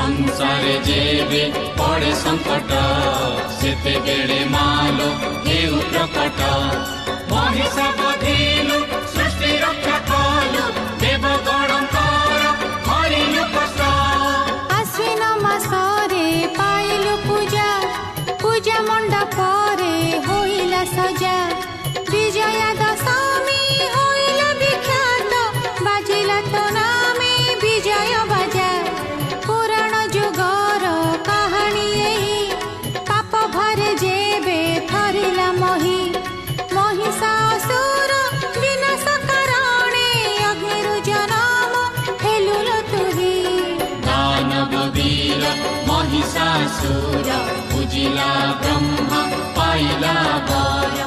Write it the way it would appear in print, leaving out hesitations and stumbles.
संसारे जेबे पड़े संकट सेते बेले मालो हेउ प्रकट महिषा बधिलु सृष्टि रक्षा कलु देवगणकर हरिलु कष्ट आश्विन मासरे पाइलु पूजा पूजा मंडपरे होइला सजा विजया दशमी होइला विख्यात बाजिला तो नामे विजय बाजा पुराण जुगर कहानी एही पाप भरे जेबे थरिला मही महिषासुर विनाश करणे अग्निरु जनम हेलुलो तुही दानव वीर महिषासुर पूजिला ब्रह्मा पाइला वर